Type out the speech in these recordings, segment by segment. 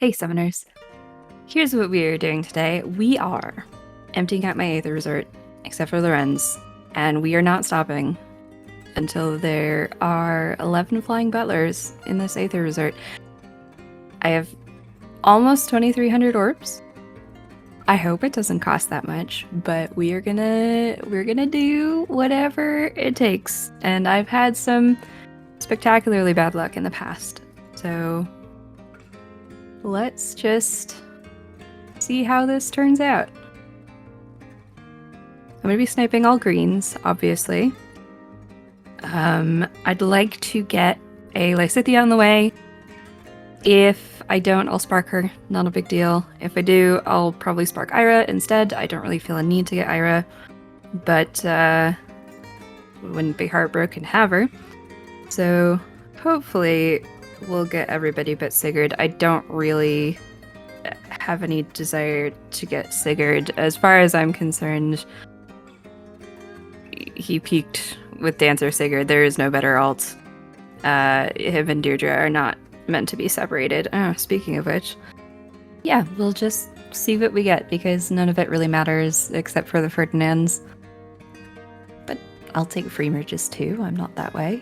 Hey, Summoners. Here's what we are doing today. We are emptying out my Aether Resort, except for Lorenz, and we are not stopping until there are 11 Flying Butlers in this Aether Resort. I have almost 2,300 orbs. I hope it doesn't cost that much, but we're gonna do whatever it takes. And I've had some spectacularly bad luck in the past, so let's just see how this turns out. I'm gonna be sniping all greens, obviously. I'd like to get a Lysithea on the way. If I don't, I'll spark her. Not a big deal. If I do, I'll probably spark Ira instead. I don't really feel a need to get Ira, but wouldn't be heartbroken to have her. So hopefully we'll get everybody but Sigurd. I don't really have any desire to get Sigurd. As far as I'm concerned, he peaked with Dancer Sigurd. There is no better alt. Him and Deirdre are not meant to be separated. Oh, speaking of which, yeah, we'll just see what we get because none of it really matters except for the Ferdinands. But I'll take free merges too. I'm not that way.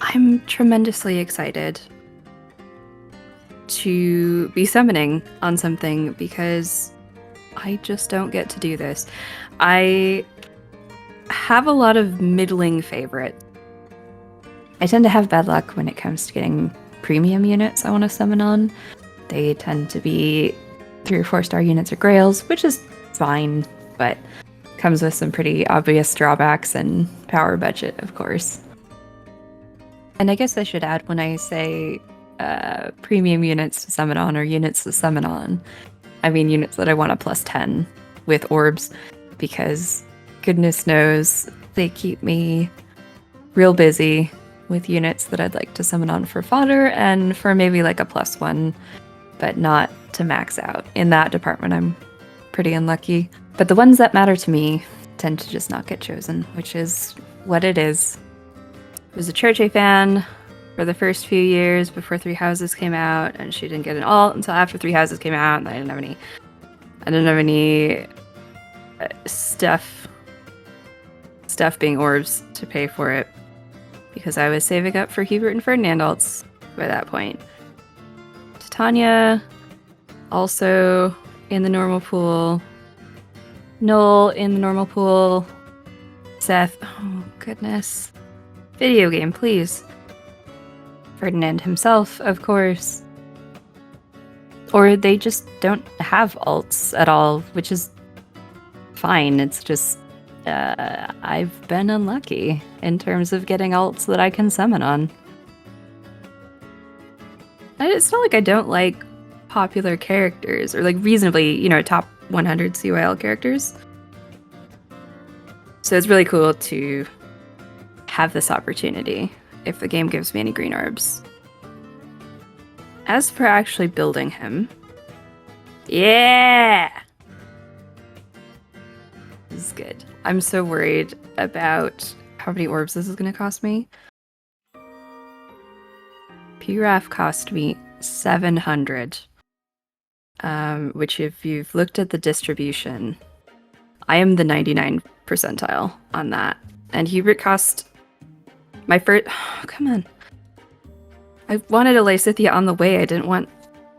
I'm tremendously excited to be summoning on something because I just don't get to do this. I have a lot of middling favorites. I tend to have bad luck when it comes to getting premium units I want to summon on. They tend to be 3 or 4 star units or grails, which is fine, but comes with some pretty obvious drawbacks and power budget, of course. And I guess I should add when I say premium units to summon on or units to summon on, I mean units that I want a +10 with orbs, because goodness knows they keep me real busy with units that I'd like to summon on for fodder and for maybe like a +1, but not to max out. In that department, I'm pretty unlucky. But the ones that matter to me tend to just not get chosen, which is what it is. I was a Churchy fan for the first few years before Three Houses came out, and she didn't get an alt until after Three Houses came out, and I didn't have any stuff being orbs to pay for it because I was saving up for Hubert and Ferdinand alts by that point. Titania, also in the normal pool. Null in the normal pool. Seth, oh goodness. Video game, please. Ferdinand himself, of course. Or they just don't have alts at all, which is fine. It's just I've been unlucky in terms of getting alts that I can summon on. And it's not like I don't like popular characters or like reasonably, top 100 CYL characters. So it's really cool to have this opportunity if the game gives me any green orbs. As for actually building him, yeah! This is good. I'm so worried about how many orbs this is going to cost me. PRAF cost me 700, which if you've looked at the distribution, I am the 99th percentile on that. And Hubert cost my first... Oh, come on. I wanted a Lysithea on the way. I didn't want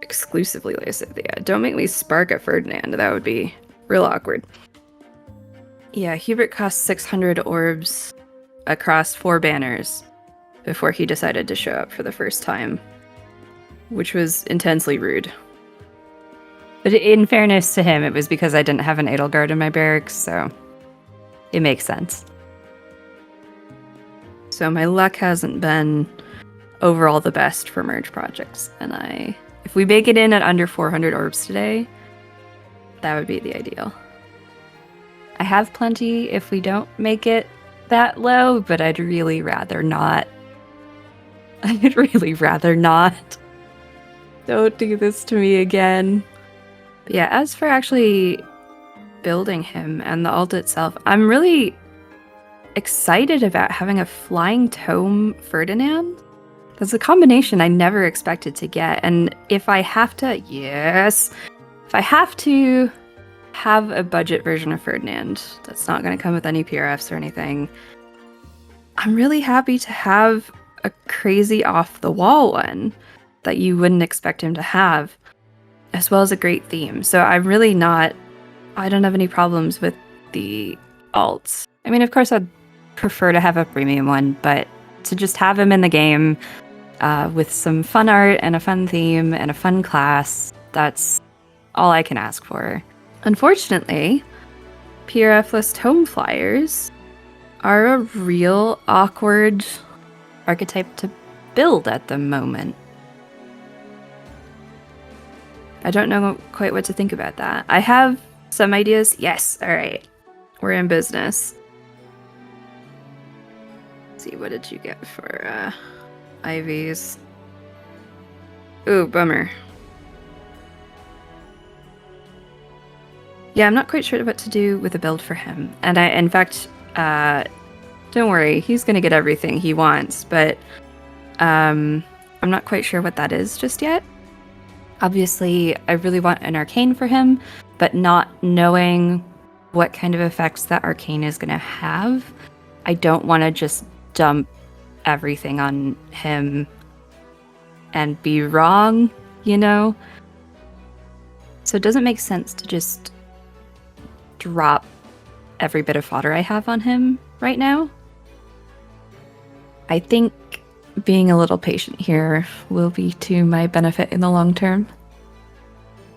exclusively Lysithea. Don't make me spark a Ferdinand. That would be real awkward. Yeah, Hubert cost 600 orbs across 4 banners before he decided to show up for the first time, which was intensely rude. But in fairness to him, it was because I didn't have an Edelgard in my barracks, so it makes sense. So my luck hasn't been overall the best for merge projects, and if we make it in at under 400 orbs today, that would be the ideal. I have plenty if we don't make it that low, but I'd really rather not. I'd really rather not. Don't do this to me again. But yeah, as for actually building him and the alt itself, I'm really excited about having a Flying Tome Ferdinand. That's a combination I never expected to get. And if I have to, if I have to have a budget version of Ferdinand that's not going to come with any PRFs or anything, I'm really happy to have a crazy off-the-wall one that you wouldn't expect him to have, as well as a great theme. So I don't have any problems with the alts. I mean, of course, I'd prefer to have a premium one, but to just have him in the game with some fun art and a fun theme and a fun class, that's all I can ask for. Unfortunately, PRF-less tome flyers are a real awkward archetype to build at the moment. I don't know quite what to think about that. I have some ideas. Yes, all right. We're in business. Let's see, what did you get for IVs? Ooh, bummer. Yeah, I'm not quite sure what to do with a build for him. And in fact, don't worry, he's gonna get everything he wants, but I'm not quite sure what that is just yet. Obviously, I really want an arcane for him, but not knowing what kind of effects that arcane is gonna have, I don't want to just dump everything on him and be wrong, you know? So it doesn't make sense to just drop every bit of fodder I have on him right now. I think being a little patient here will be to my benefit in the long term.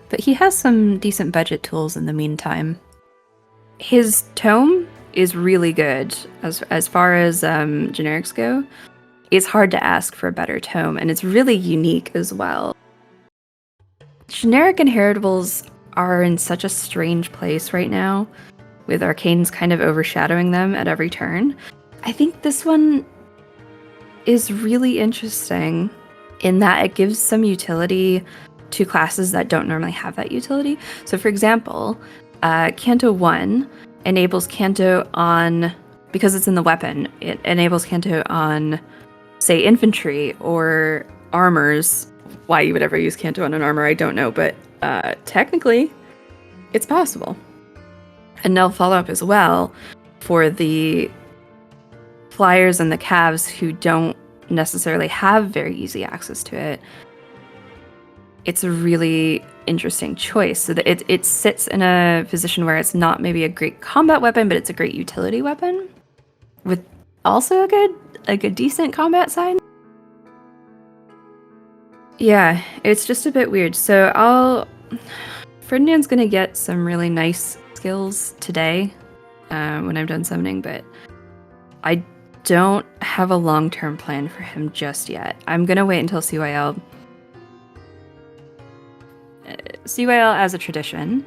But he has some decent budget tools in the meantime. His tome is really good as far as generics go. It's hard to ask for a better tome, and it's really unique as well. Generic inheritables are in such a strange place right now, with arcanes kind of overshadowing them at every turn. I think this one is really interesting in that it gives some utility to classes that don't normally have that utility. So for example, Canto 1 enables Canto on, because it's in the weapon, it enables Canto on, say, infantry or armors. Why you would ever use Canto on an armor, I don't know, but technically, it's possible. And they'll follow up as well for the flyers and the calves who don't necessarily have very easy access to it. It's a really interesting choice. So that it sits in a position where it's not maybe a great combat weapon, but it's a great utility weapon with also a good decent combat side. Yeah, it's just a bit weird. So Ferdinand's gonna get some really nice skills today when I'm done summoning, but I don't have a long-term plan for him just yet. I'm gonna wait until CYL. CYL, as a tradition,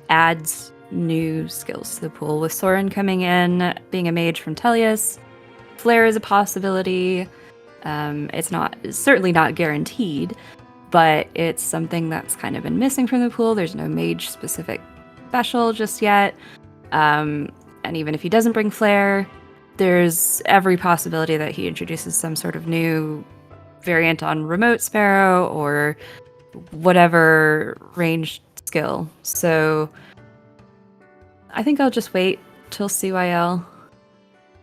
adds new skills to the pool, with Soren coming in, being a mage from Tellius. Flare is a possibility. It's certainly not guaranteed, but it's something that's kind of been missing from the pool. There's no mage-specific special just yet. And even if he doesn't bring Flare, there's every possibility that he introduces some sort of new variant on Remote Sparrow or whatever ranged skill. So I think I'll just wait till CYL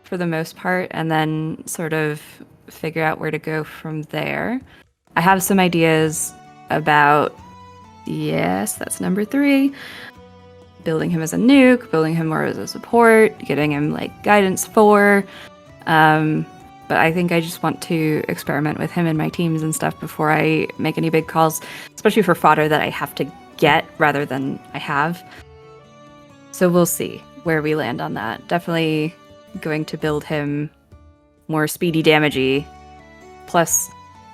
for the most part and then sort of figure out where to go from there. I have some ideas about, yes, that's number 3, building him as a nuke, building him more as a support, giving him like guidance 4. But I think I just want to experiment with him and my teams and stuff before I make any big calls, especially for fodder that I have to get rather than I have. So we'll see where we land on that. Definitely going to build him more speedy damagey, plus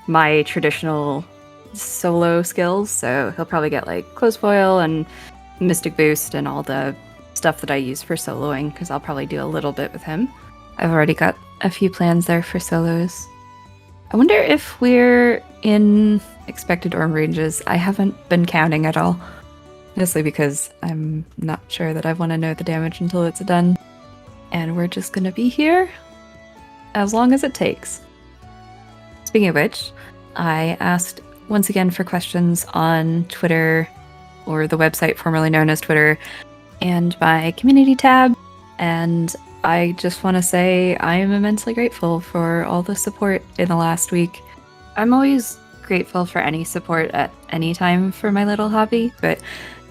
my traditional solo skills. So he'll probably get like close foil and mystic boost and all the stuff that I use for soloing, because I'll probably do a little bit with him. I've already got a few plans there for solos. I wonder if we're in expected orb ranges. I haven't been counting at all. Mostly because I'm not sure that I want to know the damage until it's done. And we're just gonna be here as long as it takes. speaking of which, I asked once again for questions on Twitter, or the website formerly known as Twitter, and my community tab. And I just want to say I am immensely grateful for all the support in the last week. I'm always grateful for any support at any time for my little hobby, but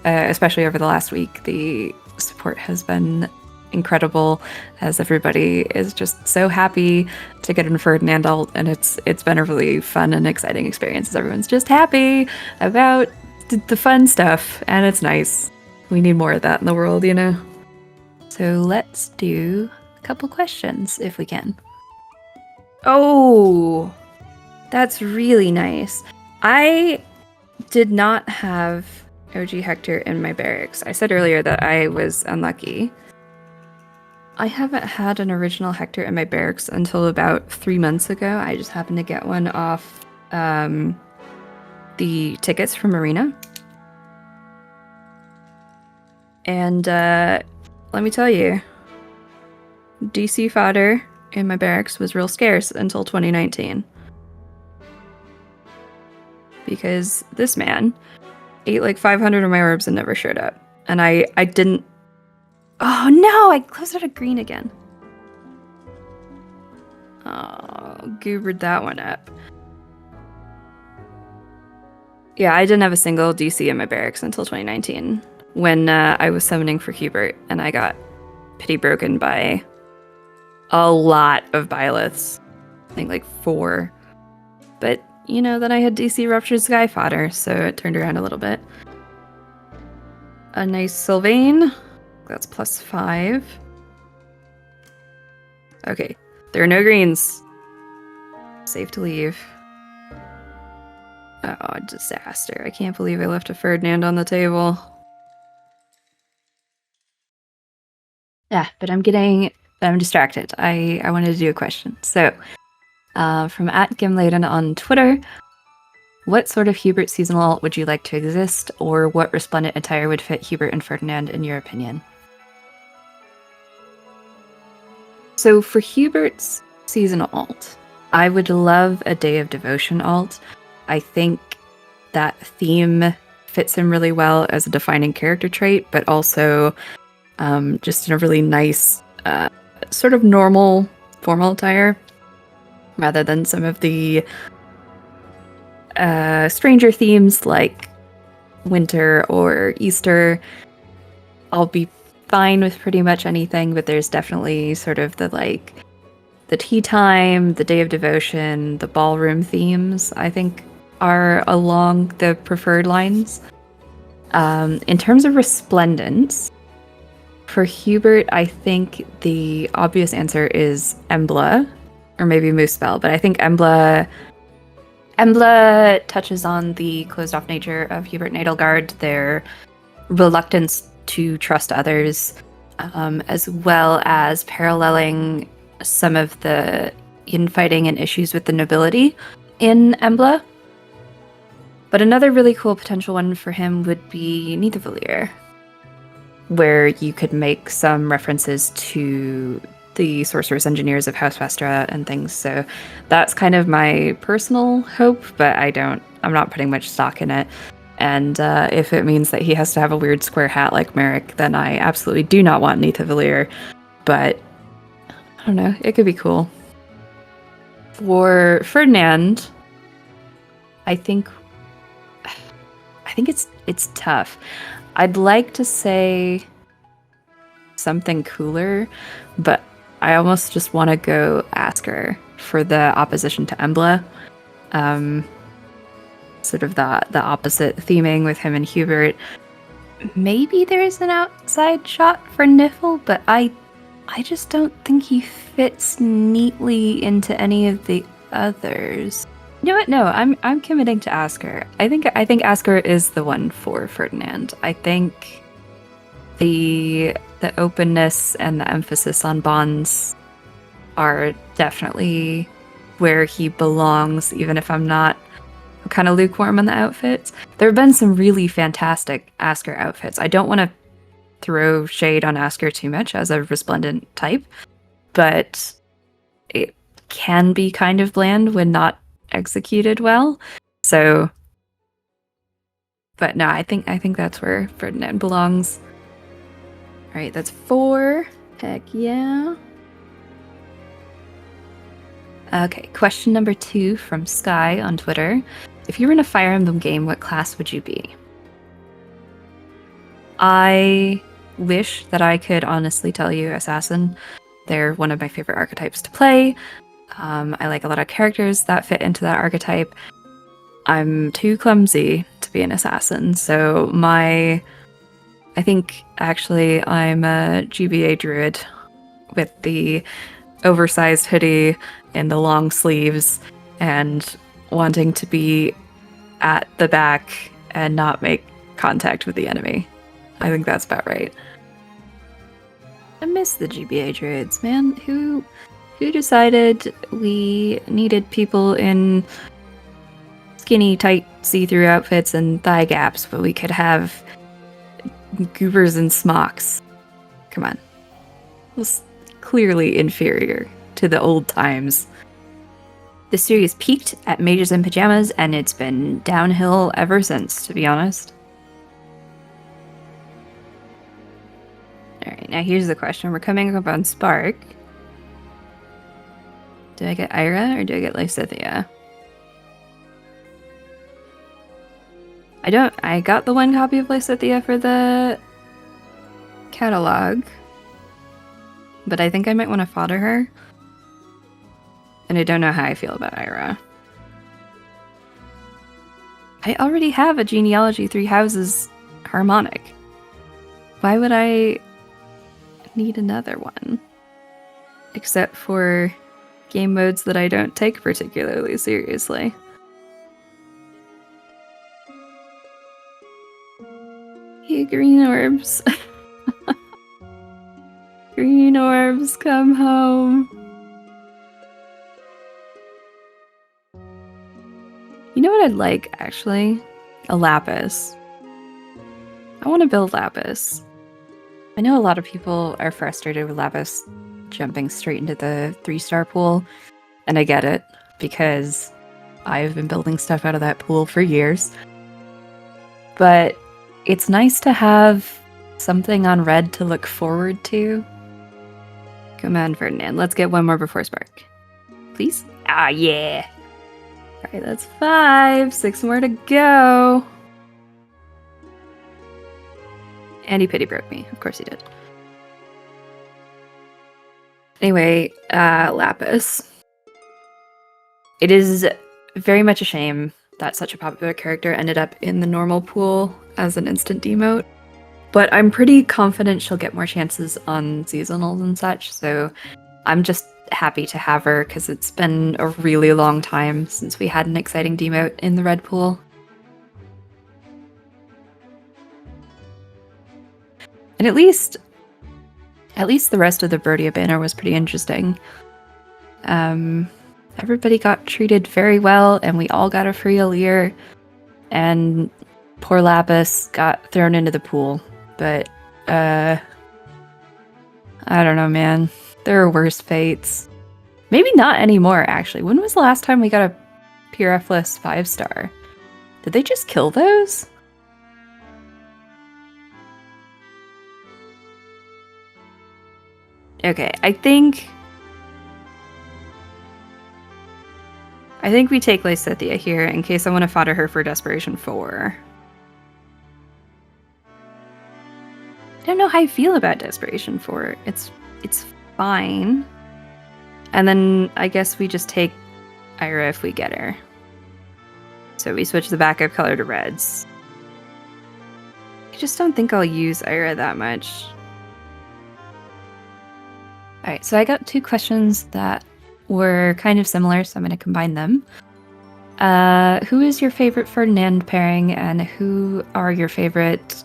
especially over the last week, the support has been incredible, as everybody is just so happy to get in Ferdinand alt, and it's been a really fun and exciting experience. Everyone's just happy about the fun stuff, and it's nice. We need more of that in the world, you know? So let's do a couple questions if we can. Oh, that's really nice. I did not have OG Hector in my barracks. I said earlier that I was unlucky. I haven't had an original Hector in my barracks until about 3 months ago. I just happened to get one off the tickets from Arena. And let me tell you, DC fodder in my barracks was real scarce until 2019. Because this man ate like 500 of my orbs and never showed up. And I didn't... Oh no, I closed out a green again. Oh, goobered that one up. Yeah, I didn't have a single DC in my barracks until 2019, when I was summoning for Hubert, and I got pity broken by a lot of Byleths. I think like 4. But, you know, then I had DC Ruptured Sky fodder, so it turned around a little bit. A nice Sylvain. That's +5. Okay, there are no greens. Safe to leave. Oh, disaster. I can't believe I left a Ferdinand on the table. Yeah, but I'm distracted. I wanted to do a question. So, from @Gimladen on Twitter, what sort of Hubert seasonal alt would you like to exist, or what Resplendent attire would fit Hubert and Ferdinand in your opinion? So for Hubert's seasonal alt, I would love a Day of Devotion alt. I think that theme fits him really well as a defining character trait, but also just in a really nice, sort of normal, formal attire, rather than some of the stranger themes like winter or Easter. I'll be fine with pretty much anything, but there's definitely sort of the tea time, the Day of Devotion, the ballroom themes, I think, are along the preferred lines. In terms of Resplendence, for Hubert, I think the obvious answer is Embla, or maybe Moosebell, but I think Embla touches on the closed-off nature of Hubert and Edelgard, their reluctance to trust others, as well as paralleling some of the infighting and issues with the nobility in Embla. But another really cool potential one for him would be Nidavellir, where you could make some references to the sorceress engineers of House Vestra and things. So that's kind of my personal hope, but I'm not putting much stock in it. And if it means that he has to have a weird square hat like Merrick, then I absolutely do not want Nidavellir. But I don't know, it could be cool. For Ferdinand, I think it's tough. I'd like to say something cooler, but I almost just want to go Asker for the opposition to Embla. Sort of the opposite theming with him and Hubert. Maybe there's an outside shot for Niffle, but I just don't think he fits neatly into any of the others. You know what? No, I'm committing to Asker. I think Asker is the one for Ferdinand. I think the openness and the emphasis on bonds are definitely where he belongs, even if I'm kind of lukewarm on the outfits. There have been some really fantastic Asker outfits. I don't want to throw shade on Asker too much as a Resplendent type, but it can be kind of bland when not executed well. So, but no, I think that's where Ferdinand belongs. All right, that's 4. Heck yeah. Okay, question number 2 from Sky on Twitter. If you were in a Fire Emblem game, what class would you be? I wish that I could honestly tell you Assassin. They're one of my favorite archetypes to play. I like a lot of characters that fit into that archetype. I'm too clumsy to be an assassin, so I think actually I'm a GBA druid with the oversized hoodie and the long sleeves and wanting to be at the back and not make contact with the enemy. I think that's about right. I miss the GBA druids, man. Who decided we needed people in skinny, tight, see-through outfits and thigh gaps, but we could have goobers and smocks? Come on. It was clearly inferior to the old times. The series peaked at Mages in Pajamas, and it's been downhill ever since, to be honest. Alright, now here's the question. We're coming up on Spark. Do I get Ira or do I get Lysithea? I got the one copy of Lysithea for the catalog, but I think I might want to fodder her. And I don't know how I feel about Ira. I already have a Genealogy 3 Houses harmonic. Why would I need another one? Except for game modes that I don't take particularly seriously. Hey, green orbs. Green orbs, come home. You know what I'd like, actually? A lapis. I want to build lapis. I know a lot of people are frustrated with lapis jumping straight into the 3-star pool, and I get it, because I've been building stuff out of that pool for years. But it's nice to have something on red to look forward to. Come on, Ferdinand, let's get one more before Spark. Please? Ah, yeah! Alright, that's 5. 6 more to go. And he pity broke me. Of course he did. Anyway, Lapis. It is very much a shame that such a popular character ended up in the normal pool as an instant demote. But I'm pretty confident she'll get more chances on seasonals and such, so I'm just happy to have her because it's been a really long time since we had an exciting demote in the red pool. And at least the rest of the Brodia banner was pretty interesting. Everybody got treated very well, and we all got a free Alir, and poor Lapis got thrown into the pool. But, I don't know, man. There are worse fates. Maybe not anymore, actually. When was the last time we got a PRF-less 5-star? Did they just kill those? Okay, I think we take Lysithea here in case I want to fodder her for Desperation 4. I don't know how I feel about Desperation 4. It's fine. And then I guess we just take Ira if we get her. So we switch the backup color to reds. I just don't think I'll use Ira that much. Alright, so I got 2 questions that were kind of similar, so I'm going to combine them. Who is your favorite Ferdinand pairing, and who are your favorite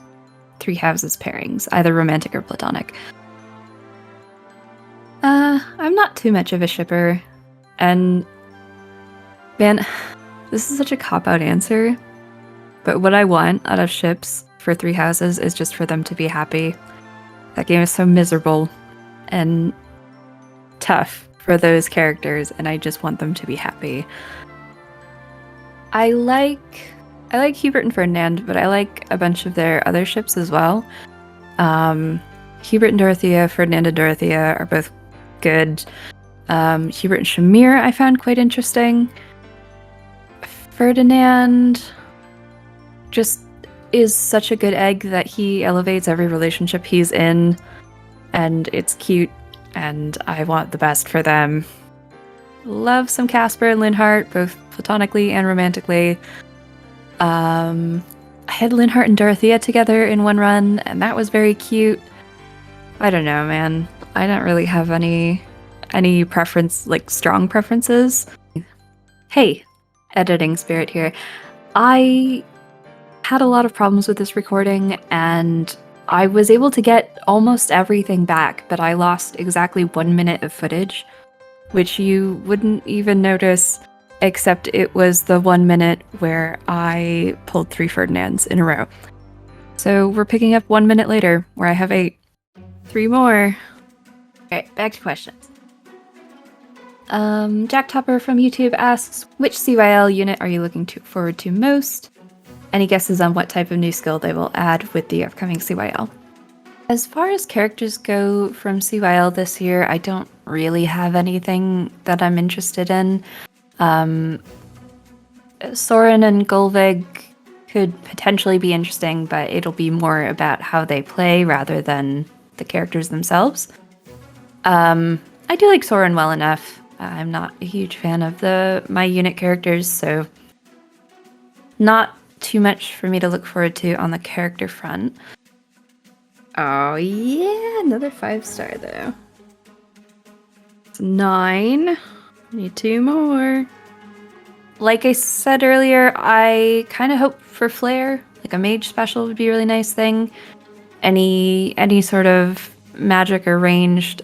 3 Houses pairings, either romantic or platonic? I'm not too much of a shipper, and man, this is such a cop-out answer, but what I want out of ships for 3 Houses is just for them to be happy. That game is so miserable and tough for those characters, and I just want them to be happy. I like Hubert and Ferdinand, but I like a bunch of their other ships as well. Hubert and Dorothea, Ferdinand and Dorothea are both good. Hubert and Shamir I found quite interesting. Ferdinand just is such a good egg that he elevates every relationship he's in, and it's cute, and I want the best for them. Love some Casper and Linhart, both platonically and romantically. I had Linhart and Dorothea together in one run, and that was very cute. I don't know, man. I don't really have any preference, like strong preferences. Hey, editing spirit here. I had a lot of problems with this recording, and I was able to get almost everything back, but I lost exactly 1 minute of footage, which you wouldn't even notice, except it was the 1 minute where I pulled 3 Ferdinands in a row. So we're picking up 1 minute later, where I have 8. 3 more. Alright, back to questions. Jack Topper from YouTube asks, which CYL unit are you looking forward to most? Any guesses on what type of new skill they will add with the upcoming CYL? As far as characters go from CYL this year, I don't really have anything that I'm interested in. Soren and Golvig could potentially be interesting, but it'll be more about how they play rather than the characters themselves. I do like Soren well enough. I'm not a huge fan of my unit characters, so not too much for me to look forward to on the character front. Oh yeah, another 5-star though. It's 9. I need 2 more. Like I said earlier, I kind of hope for Flare. Like a mage special would be a really nice thing. Any sort of magic or ranged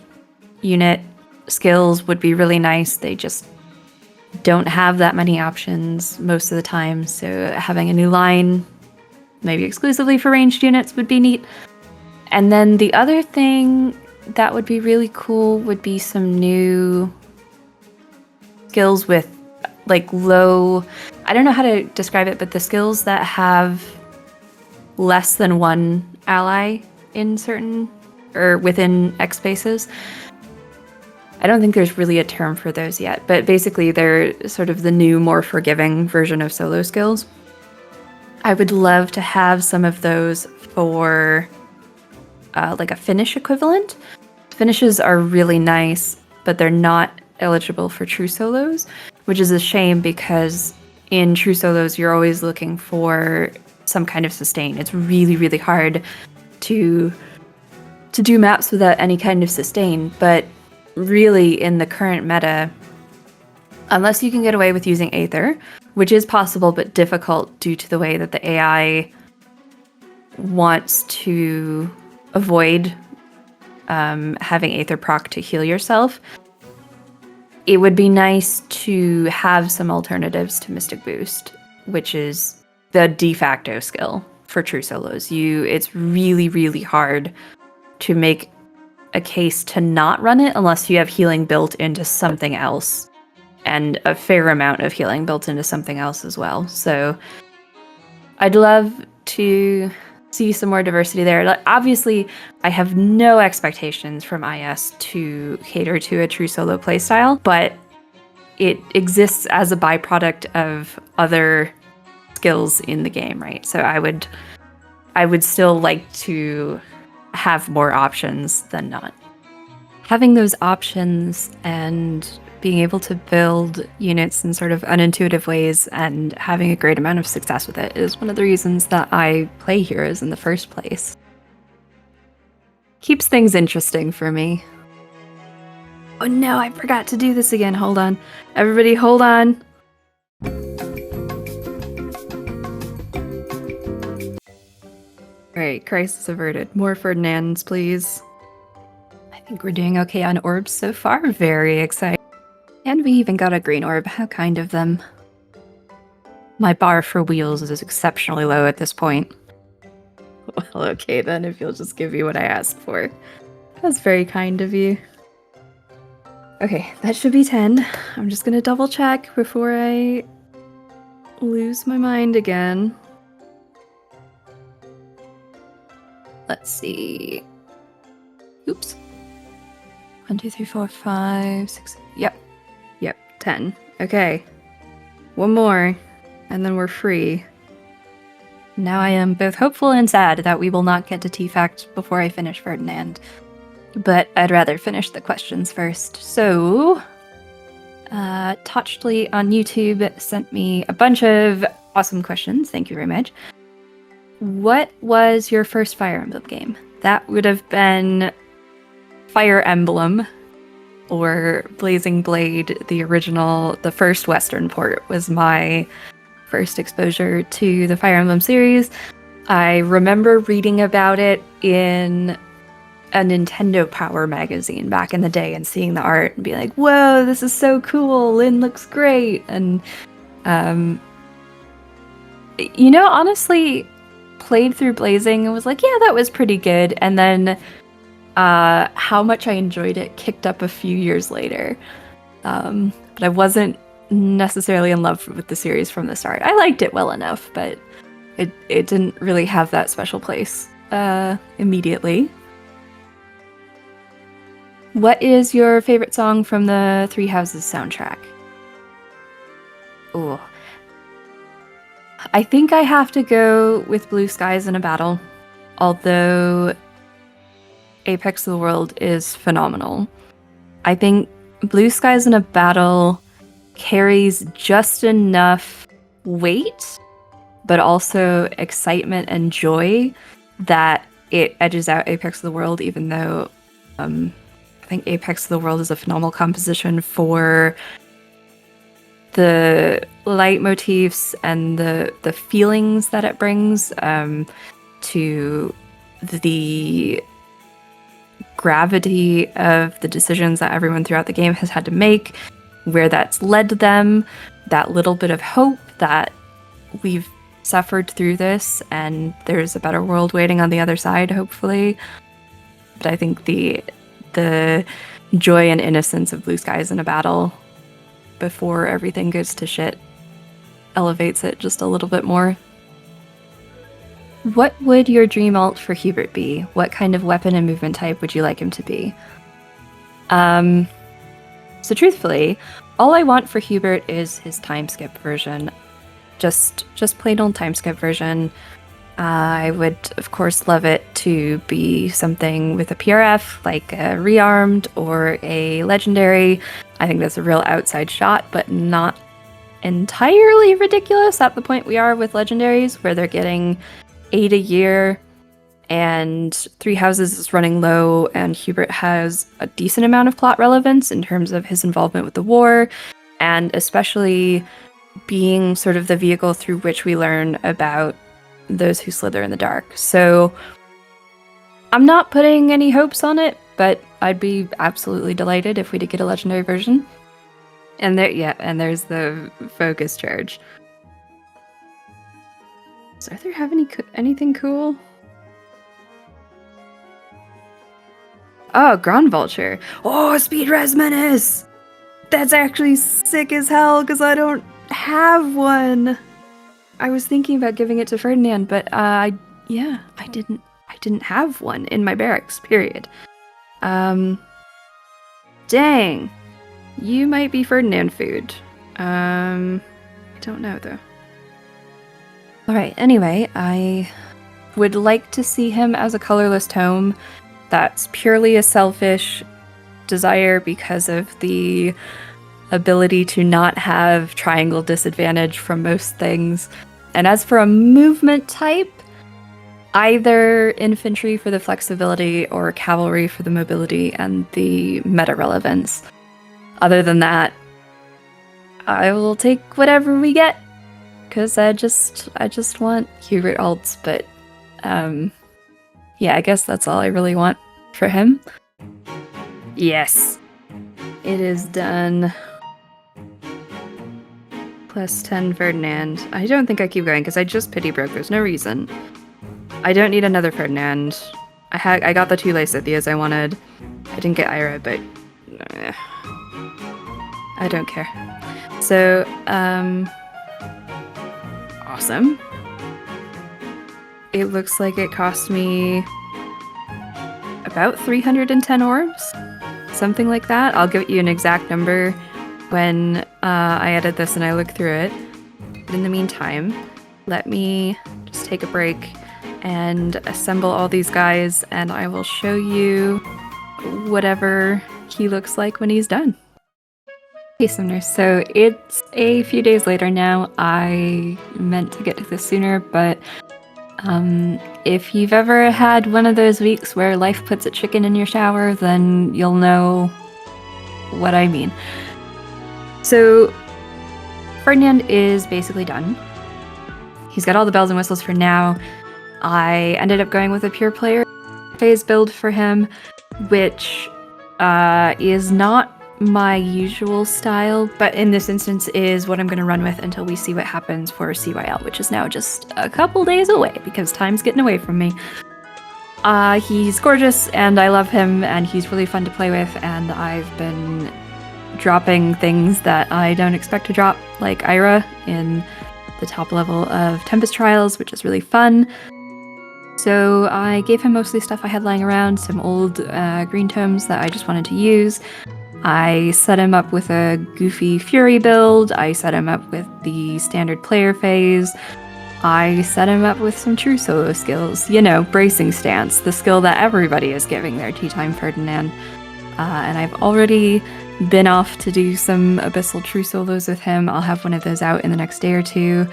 unit skills would be really nice. They just don't have that many options most of the time, so having a new line, maybe exclusively for ranged units, would be neat. And then the other thing that would be really cool would be some new skills with like low, I don't know how to describe it, but the skills that have less than 1 ally in certain or within X spaces. I don't think there's really a term for those yet, but basically they're sort of the new, more forgiving version of solo skills. I would love to have some of those for like a finish equivalent. Finishes are really nice, but they're not eligible for true solos, which is a shame because in true solos you're always looking for some kind of sustain. It's really, really hard to do maps without any kind of sustain, but really in the current meta, unless you can get away with using Aether, which is possible but difficult due to the way that the AI wants to avoid having Aether proc to heal yourself, it would be nice to have some alternatives to Mystic Boost, which is the de facto skill for true solos. It's really, really hard to make a case to not run it unless you have healing built into something else, and a fair amount of healing built into something else as well. So I'd love to see some more diversity there. Like, obviously, I have no expectations from IS to cater to a true solo playstyle, but it exists as a byproduct of other skills in the game, right? So I would still like to have more options than not. Having those options and being able to build units in sort of unintuitive ways and having a great amount of success with it is one of the reasons that I play Heroes in the first place. Keeps things interesting for me. Oh no, I forgot to do this again. Hold on. Everybody hold on. Alright, crisis averted. More Ferdinands, please. I think we're doing okay on orbs so far. Very exciting. And we even got a green orb. How kind of them. My bar for wheels is exceptionally low at this point. Well, okay then, if you'll just give me what I asked for. That's very kind of you. Okay, that should be 10. I'm just gonna double check before I lose my mind again. Let's see. Oops. 1, 2, 3, 4, 5, 6. Yep. 10. Okay. One more, and then we're free. Now I am both hopeful and sad that we will not get to T-Fact before I finish Ferdinand. But I'd rather finish the questions first. So, Touchedly on YouTube sent me a bunch of awesome questions. Thank you very much. What was your first Fire Emblem game? That would have been Fire Emblem or Blazing Blade, the original, the first Western port was my first exposure to the Fire Emblem series. I remember reading about it in a Nintendo Power magazine back in the day and seeing the art and be like, whoa, this is so cool, Lynn looks great. And honestly, played through Blazing and was like, yeah, that was pretty good. And then how much I enjoyed it kicked up a few years later. But I wasn't necessarily in love with the series from the start. I liked it well enough, but it didn't really have that special place immediately. What is your favorite song from the Three Houses soundtrack? Oh, I think I have to go with Blue Skies in a Battle, although Apex of the World is phenomenal. I think Blue Skies in a Battle carries just enough weight, but also excitement and joy that it edges out Apex of the World, even though I think Apex of the World is a phenomenal composition for the leitmotifs and the feelings that it brings to the gravity of the decisions that everyone throughout the game has had to make, where that's led them, that little bit of hope that we've suffered through this and there's a better world waiting on the other side, hopefully. But I think the joy and innocence of Blue Skies in a Battle before everything goes to shit elevates it just a little bit more. What would your dream alt for Hubert be? What kind of weapon and movement type would you like him to be? So truthfully, all I want for Hubert is his time skip version. Just plain old time skip version. I would, of course, love it to be something with a PRF, like a rearmed or a legendary. I think that's a real outside shot, but not entirely ridiculous at the point we are with legendaries, where they're getting 8 a year and Three Houses is running low, and Hubert has a decent amount of plot relevance in terms of his involvement with the war, and especially being sort of the vehicle through which we learn about those who slither in the dark. So I'm not putting any hopes on it, but I'd be absolutely delighted if we did get a legendary version. And there's the focus charge. Does Arthur have anything cool? Oh, Grand Vulture. Oh, Speed Res Menace! That's actually sick as hell, because I don't have one. I was thinking about giving it to Ferdinand, but I didn't have one in my barracks, period. Dang. You might be Ferdinand food. I don't know, though. Alright, anyway, I would like to see him as a colorless tome. That's purely a selfish desire because of the ability to not have triangle disadvantage from most things. And as for a movement type, either infantry for the flexibility or cavalry for the mobility and the meta relevance. Other than that, I will take whatever we get, because I just want Hubert alts, but yeah, I guess that's all I really want for him. Yes, it is done. Plus 10 Ferdinand. I don't think I keep going because I just pity broke. There's no reason. I don't need another Ferdinand. I got the 2 Lysithias I wanted. I didn't get Ira, but I don't care. So, awesome. It looks like it cost me about 310 orbs, something like that. I'll give you an exact number when I edit this and I look through it. But in the meantime, let me just take a break and assemble all these guys, and I will show you whatever he looks like when he's done. Hey Sumner, so it's a few days later now. I meant to get to this sooner, but if you've ever had one of those weeks where life puts a chicken in your shower, then you'll know what I mean. So Ferdinand is basically done. He's got all the bells and whistles for now. I ended up going with a pure player phase build for him, which is not my usual style, but in this instance is what I'm going to run with until we see what happens for CYL, which is now just a couple days away because time's getting away from me. He's gorgeous and I love him and he's really fun to play with, and I've been dropping things that I don't expect to drop, like Ira in the top level of Tempest Trials, which is really fun. So I gave him mostly stuff I had lying around, some old green tomes that I just wanted to use. I set him up with a goofy Fury build, I set him up with the standard player phase, I set him up with some true solo skills, you know, bracing stance, the skill that everybody is giving their teatime Ferdinand. And I've already been off to do some Abyssal true solos with him. I'll have one of those out in the next day or two.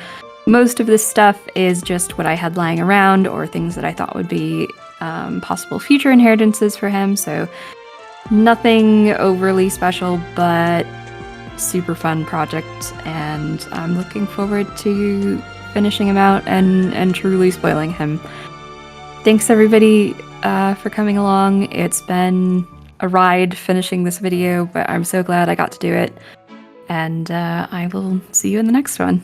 Most of this stuff is just what I had lying around or things that I thought would be possible future inheritances for him, so nothing overly special, but super fun project, and I'm looking forward to finishing him out and truly spoiling him. Thanks everybody for coming along. It's been a ride finishing this video, but I'm so glad I got to do it, and I will see you in the next one.